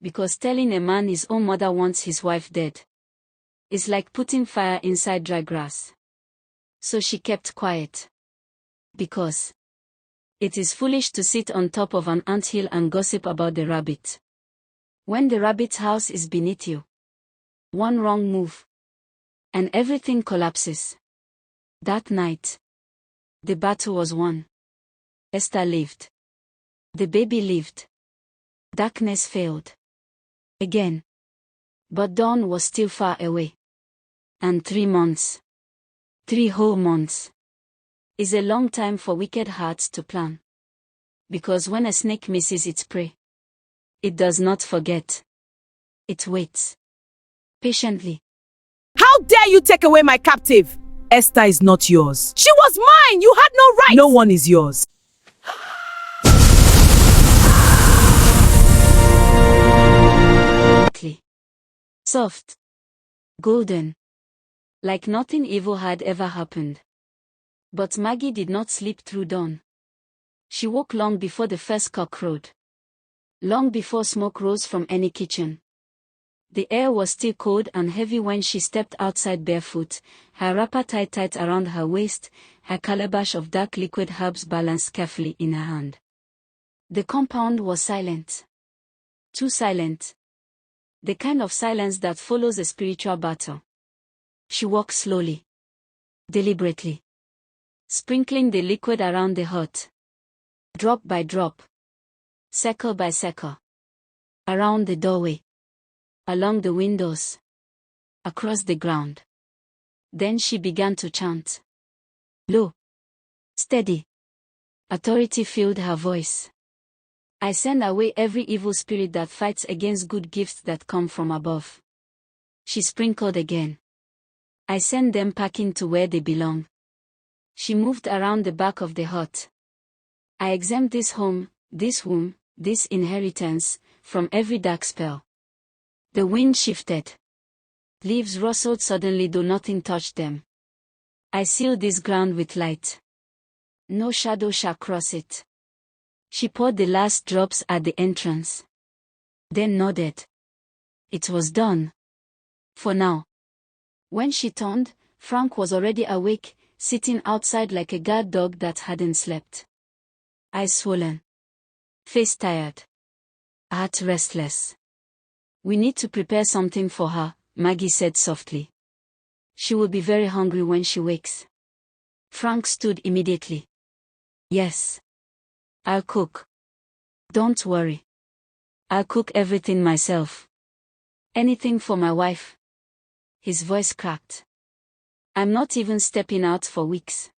Because telling a man his own mother wants his wife dead is like putting fire inside dry grass. So she kept quiet. Because it is foolish to sit on top of an anthill and gossip about the rabbit. When the rabbit's house is beneath you. One wrong move. And everything collapses. That night. The battle was won. Esther lived. The baby lived. Darkness failed. Again. But dawn was still far away. And 3 months. 3 whole months. Is a long time for wicked hearts to plan. Because when a snake misses its prey, it does not forget. It waits. Patiently. How dare you take away my captive? Esther is not yours. She was mine! You had no right! No one is yours. Soft. Golden. Like nothing evil had ever happened. But Maggie did not sleep through dawn. She woke long before the first cock crowed. Long before smoke rose from any kitchen. The air was still cold and heavy when she stepped outside barefoot, her wrapper tight around her waist, her calabash of dark liquid herbs balanced carefully in her hand. The compound was silent. Too silent. The kind of silence that follows a spiritual battle. She walked slowly. Deliberately. Sprinkling the liquid around the hut. Drop by drop. Circle by circle. Around the doorway. Along the windows. Across the ground. Then she began to chant. Low. Steady. Authority filled her voice. I send away every evil spirit that fights against good gifts that come from above. She sprinkled again. I send them packing to where they belong. She moved around the back of the hut. I exempt this home, this womb, this inheritance, from every dark spell. The wind shifted. Leaves rustled suddenly though nothing touched them. I seal this ground with light. No shadow shall cross it. She poured the last drops at the entrance. Then nodded. It was done. For now. When she turned, Frank was already awake, sitting outside like a guard dog that hadn't slept. Eyes swollen. Face tired. Heart restless. We need to prepare something for her, Maggie said softly. She will be very hungry when she wakes. Frank stood immediately. Yes. I'll cook. Don't worry. I'll cook everything myself. Anything for my wife. His voice cracked. I'm not even stepping out for weeks.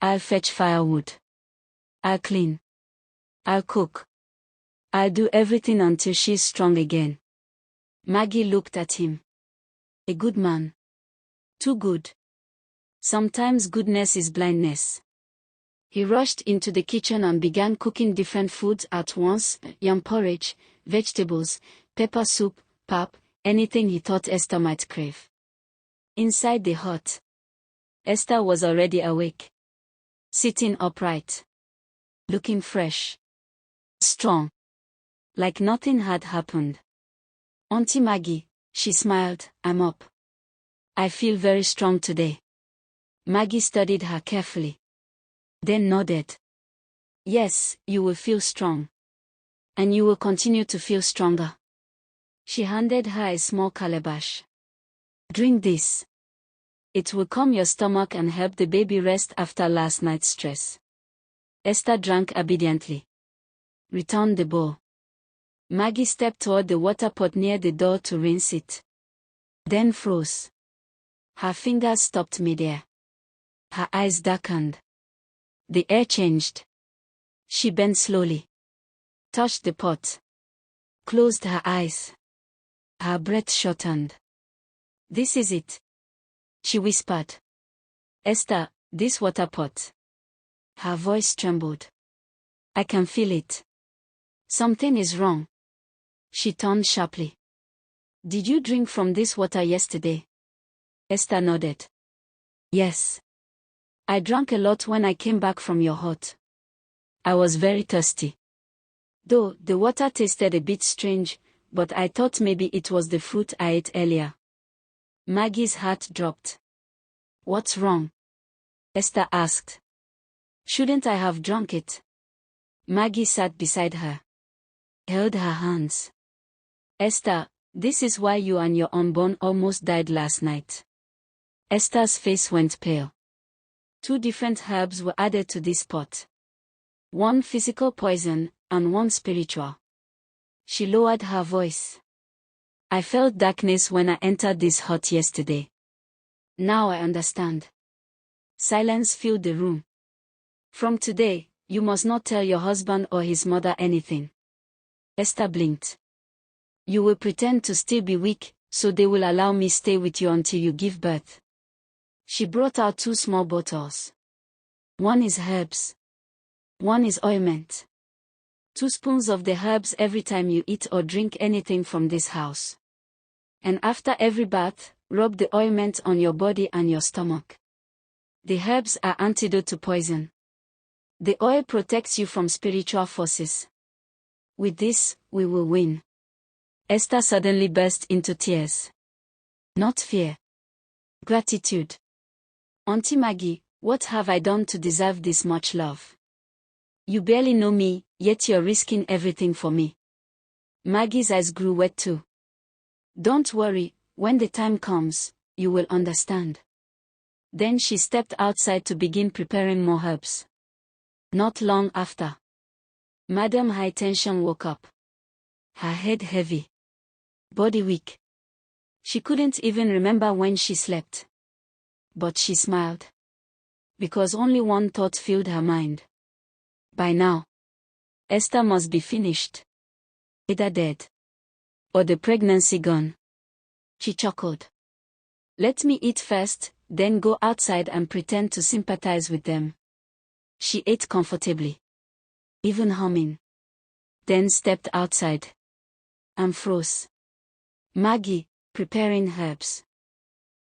I'll fetch firewood. I'll clean. I'll cook. I'll do everything until she's strong again. Maggie looked at him. A good man. Too good. Sometimes goodness is blindness. He rushed into the kitchen and began cooking different foods at once, yam porridge, vegetables, pepper soup, pap, anything he thought Esther might crave. Inside the hut, Esther was already awake. Sitting upright. Looking fresh. Strong. Like nothing had happened. Auntie Maggie, she smiled, I'm up. I feel very strong today. Maggie studied her carefully. Then nodded. Yes, you will feel strong. And you will continue to feel stronger. She handed her a small calabash. Drink this. It will calm your stomach and help the baby rest after last night's stress. Esther drank obediently. Returned the bowl. Maggie stepped toward the water pot near the door to rinse it. Then froze. Her fingers stopped midair. Her eyes darkened. The air changed. She bent slowly, touched the pot, closed her eyes. Her breath shortened. This is it, she whispered. Esther, this water pot. Her voice trembled. I can feel it. Something is wrong. She turned sharply. Did you drink from this water yesterday? Esther nodded. Yes. I drank a lot when I came back from your hut. I was very thirsty. Though the water tasted a bit strange, but I thought maybe it was the fruit I ate earlier. Maggie's heart dropped. What's wrong? Esther asked. Shouldn't I have drunk it? Maggie sat beside her, held her hands. Esther, this is why you and your unborn almost died last night. Esther's face went pale. 2 different herbs were added to this pot. One physical poison, and one spiritual. She lowered her voice. I felt darkness when I entered this hut yesterday. Now I understand. Silence filled the room. From today, you must not tell your husband or his mother anything. Esther blinked. You will pretend to still be weak, so they will allow me stay with you until you give birth. She brought out 2 small bottles. One is herbs. One is ointment. 2 spoons of the herbs every time you eat or drink anything from this house. And after every bath, rub the ointment on your body and your stomach. The herbs are antidote to poison. The oil protects you from spiritual forces. With this, we will win. Esther suddenly burst into tears. Not fear. Gratitude. Auntie Maggie, what have I done to deserve this much love? You barely know me, yet you're risking everything for me. Maggie's eyes grew wet too. Don't worry, when the time comes, you will understand. Then she stepped outside to begin preparing more herbs. Not long after, Madame High Tension woke up. Her head heavy. Body weak. She couldn't even remember when she slept. But she smiled. Because only one thought filled her mind. By now, Esther must be finished. Either dead. Or the pregnancy gone. She chuckled. Let me eat first, then go outside and pretend to sympathize with them. She ate comfortably. Even humming. Then stepped outside. And froze. Maggie, preparing herbs.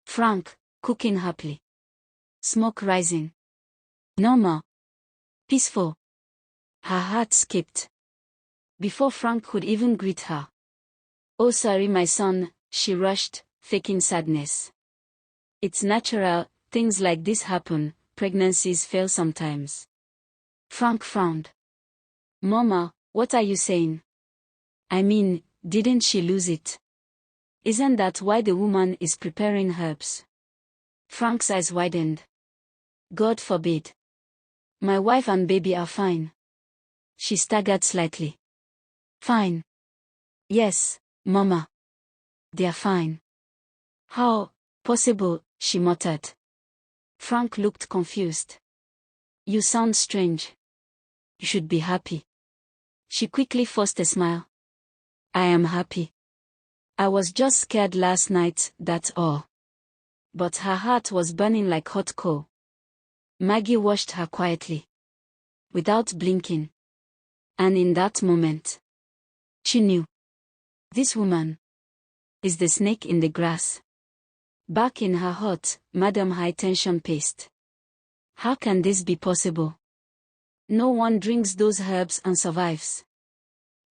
Frank, cooking happily. Smoke rising. Normal. Peaceful. Her heart skipped. Before Frank could even greet her. Oh sorry my son, she rushed, faking sadness. It's natural, things like this happen, pregnancies fail sometimes. Frank frowned. Mama, what are you saying? I mean, didn't she lose it? Isn't that why the woman is preparing herbs? Frank's eyes widened. God forbid. My wife and baby are fine. She staggered slightly. Fine. Yes, Mama. They're fine. How possible, she muttered. Frank looked confused. You sound strange. You should be happy. She quickly forced a smile. I am happy. I was just scared last night, that's all. But her heart was burning like hot coal. Maggie watched her quietly. Without blinking. And in that moment, she knew. This woman is the snake in the grass. Back in her hut, Madame High Tension paced. How can this be possible? No one drinks those herbs and survives.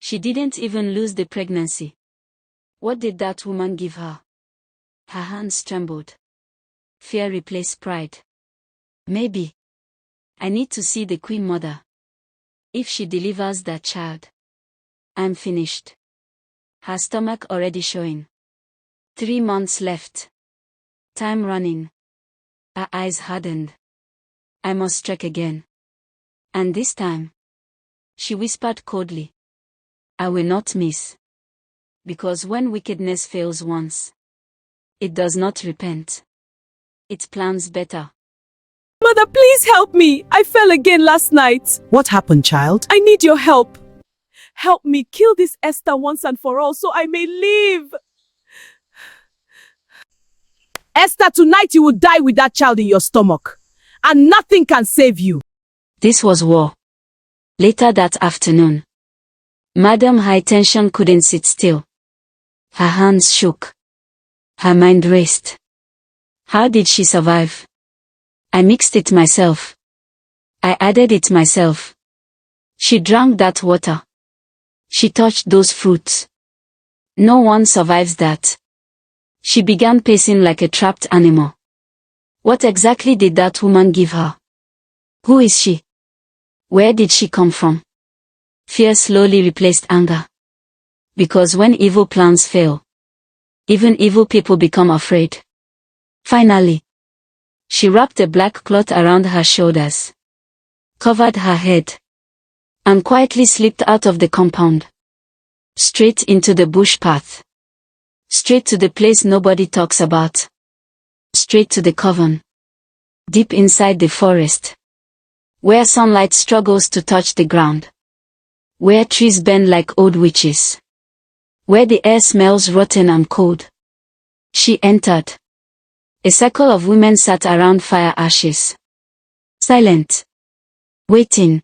She didn't even lose the pregnancy. What did that woman give her? Her hands trembled. Fear replaced pride. Maybe. I need to see the Queen Mother. If she delivers that child, I'm finished. Her stomach already showing. 3 months left. Time running. Her eyes hardened. I must strike again. And this time, she whispered coldly, I will not miss. Because when wickedness fails once, it does not repent. It plans better. Mother, please help me. I fell again last night. What happened, child? I need your help. Help me kill this Esther once and for all so I may live. Esther, tonight you will die with that child in your stomach. And nothing can save you. This was war. Later that afternoon, Madam High Tension couldn't sit still. Her hands shook. Her mind raced. How did she survive? I mixed it myself. I added it myself. She drank that water. She touched those fruits. No one survives that. She began pacing like a trapped animal. What exactly did that woman give her? Who is she? Where did she come from? Fear slowly replaced anger. Because when evil plans fail, even evil people become afraid. Finally, she wrapped a black cloth around her shoulders, covered her head, and quietly slipped out of the compound. Straight into the bush path. Straight to the place nobody talks about. Straight to the coven. Deep inside the forest. Where sunlight struggles to touch the ground. Where trees bend like old witches. Where the air smells rotten and cold. She entered. A circle of women sat around fire ashes. Silent. Waiting.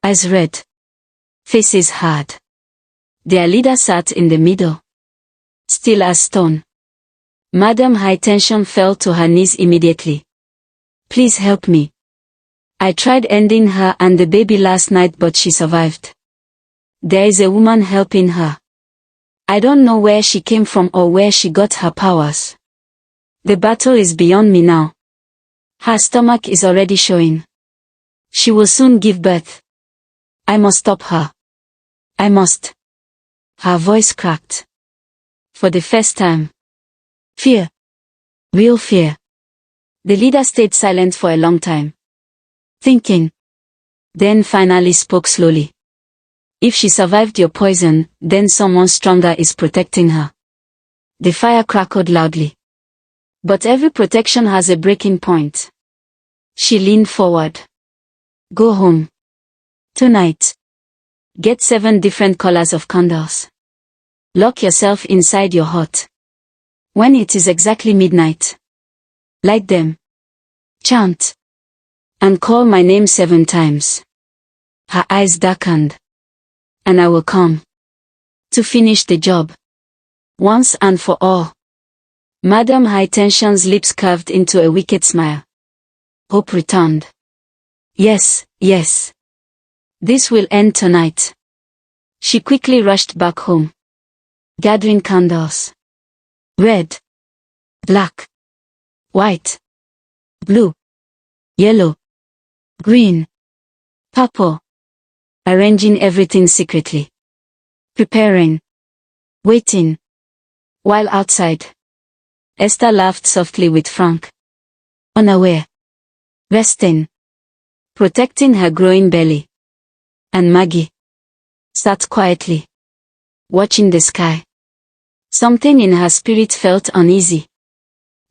Eyes red. Faces hard. Their leader sat in the middle. Still as stone. Madam High Tension fell to her knees immediately. Please help me. I tried ending her and the baby last night but she survived. There is a woman helping her. I don't know where she came from or where she got her powers. The battle is beyond me now. Her stomach is already showing. She will soon give birth. I must stop her. I must. Her voice cracked. For the first time. Fear. Real fear. The leader stayed silent for a long time. Thinking. Then finally spoke slowly. If she survived your poison, then someone stronger is protecting her. The fire crackled loudly. But every protection has a breaking point. She leaned forward. Go home. Tonight. Get 7 different colors of candles. Lock yourself inside your hut. When it is exactly midnight, light them. Chant. And call my name 7 times. Her eyes darkened. And I will come. To finish the job. Once and for all. Madam High Tension's lips curved into a wicked smile. Hope returned. Yes, yes. This will end tonight. She quickly rushed back home. Gathering candles. Red. Black. White. Blue. Yellow. Green. Purple. Arranging everything secretly. Preparing. Waiting. While outside, Esther laughed softly with Frank. Unaware. Resting. Protecting her growing belly. And Maggie sat quietly, watching the sky. Something in her spirit felt uneasy.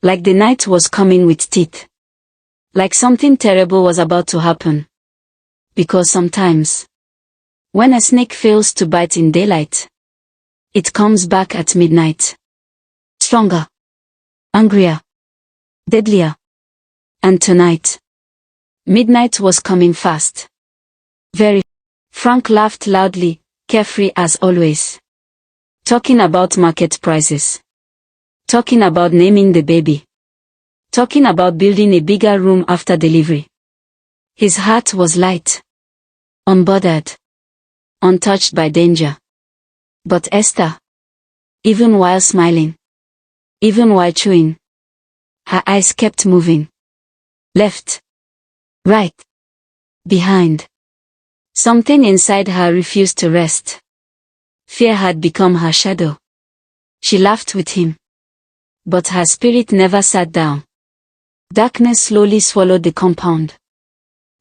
Like the night was coming with teeth. Like something terrible was about to happen. Because sometimes, when a snake fails to bite in daylight, it comes back at midnight. Stronger. Angrier. Deadlier. And tonight, midnight was coming fast. Very. Frank laughed loudly, carefree as always. Talking about market prices. Talking about naming the baby. Talking about building a bigger room after delivery. His heart was light. Unbothered. Untouched by danger. But Esther, even while smiling, even while chewing, her eyes kept moving. Left. Right. Behind. Something inside her refused to rest. Fear had become her shadow. She laughed with him. But her spirit never sat down. Darkness slowly swallowed the compound.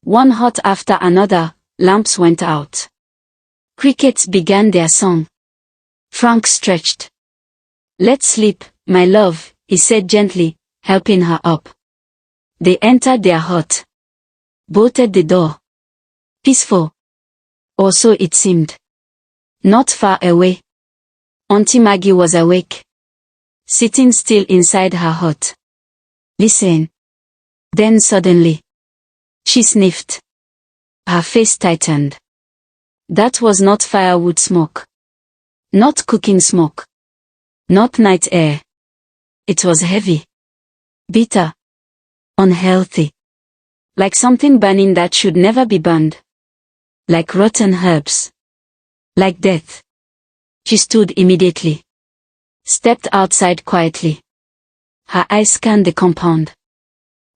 One hut after another, lamps went out. Crickets began their song. Frank stretched. Let's sleep, my love, he said gently, helping her up. They entered their hut. Bolted the door. Peaceful. Or so it seemed. Not far away. Auntie Maggie was awake. Sitting still inside her hut. Listen. Then suddenly. She sniffed. Her face tightened. That was not firewood smoke. Not cooking smoke. Not night air. It was heavy. Bitter. Unhealthy. Like something burning that should never be burned. Like rotten herbs. Like death. She stood immediately. Stepped outside quietly. Her eyes scanned the compound.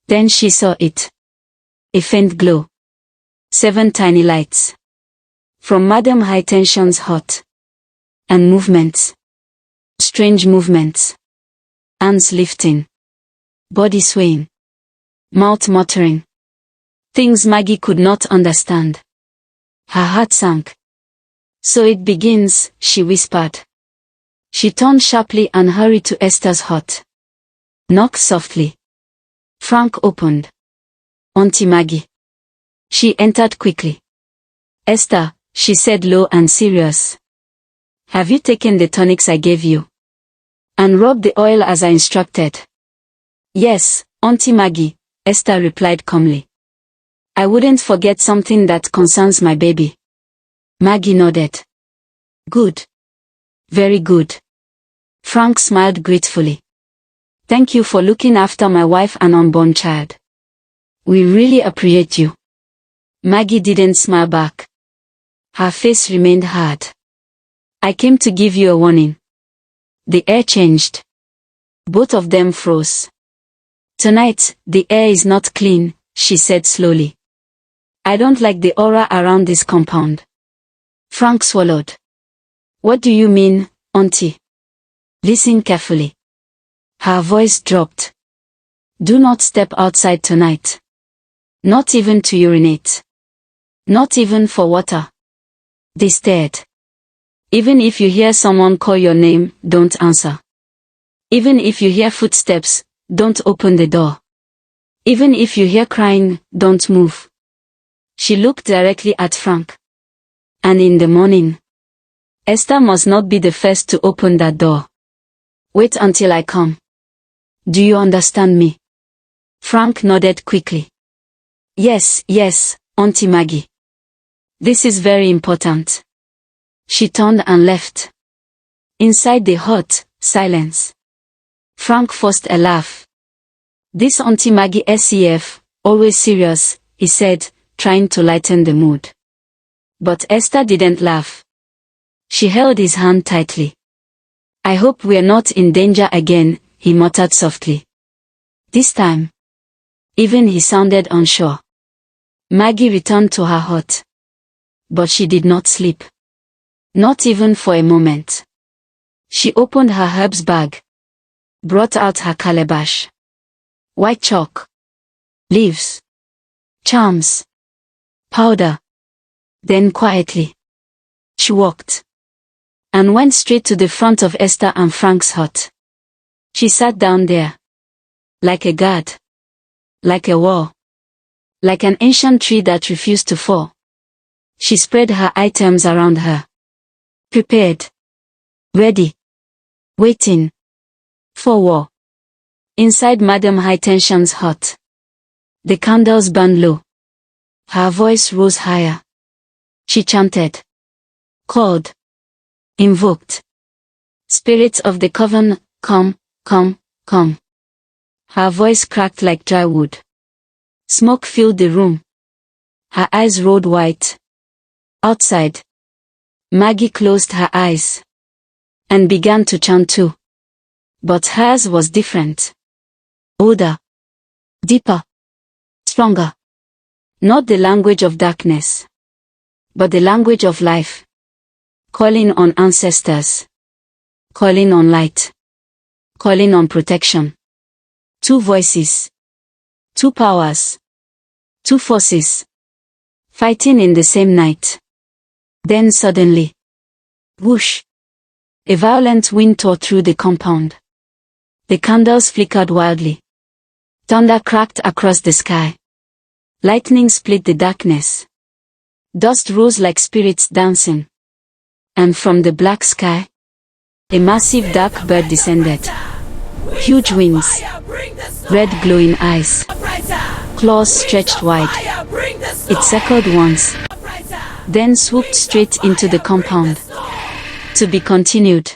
Then she saw it. A faint glow. 7 tiny lights. From Madam High Tension's hut. And movements. Strange movements. Hands lifting. Body swaying. Mouth muttering. Things Maggie could not understand. Her heart sank. So it begins, she whispered. She turned sharply and hurried to Esther's hut. Knocked softly. Frank opened. Auntie Maggie. She entered quickly. Esther, she said low and serious. Have you taken the tonics I gave you? And rubbed the oil as I instructed? Yes, Auntie Maggie, Esther replied calmly. I wouldn't forget something that concerns my baby. Maggie nodded. Good. Very good. Frank smiled gratefully. Thank you for looking after my wife and unborn child. We really appreciate you. Maggie didn't smile back. Her face remained hard. I came to give you a warning. The air changed. Both of them froze. Tonight, the air is not clean, she said slowly. I don't like the aura around this compound. Frank swallowed. What do you mean, Auntie? Listen carefully. Her voice dropped. Do not step outside tonight. Not even to urinate. Not even for water. They stared. Even if you hear someone call your name, don't answer. Even if you hear footsteps, don't open the door. Even if you hear crying, don't move. She looked directly at Frank. And in the morning, Esther must not be the first to open that door. Wait until I come. Do you understand me? Frank nodded quickly. Yes, yes, Auntie Maggie. This is very important. She turned and left. Inside the hut, silence. Frank forced a laugh. This Auntie Maggie SEF, always serious, he said, trying to lighten the mood. But Esther didn't laugh. She held his hand tightly. I hope we're not in danger again, he muttered softly. This time. Even he sounded unsure. Maggie returned to her hut. But she did not sleep. Not even for a moment. She opened her herbs bag. Brought out her calabash. White chalk. Leaves. Charms. Powder. Then quietly. She walked. And went straight to the front of Esther and Frank's hut. She sat down there. Like a guard. Like a wall. Like an ancient tree that refused to fall. She spread her items around her. Prepared. Ready. Waiting. For war. Inside Madam High Tension's hut. The candles burned low. Her voice rose higher. She chanted. Called. Invoked. Spirits of the coven, come, come, come. Her voice cracked like dry wood. Smoke filled the room. Her eyes rolled white. Outside. Maggie closed her eyes. And began to chant too. But hers was different. Older. Deeper. Stronger. Not the language of darkness. But the language of life. Calling on ancestors. Calling on light. Calling on protection. 2 voices. 2 powers. 2 forces. Fighting in the same night. Then suddenly. Whoosh. A violent wind tore through the compound. The candles flickered wildly. Thunder cracked across the sky. Lightning split the darkness. Dust rose like spirits dancing. And from the black sky, a massive dark bird descended. Huge wings, red glowing eyes, claws stretched wide. It circled once, then swooped straight into the compound. To be continued.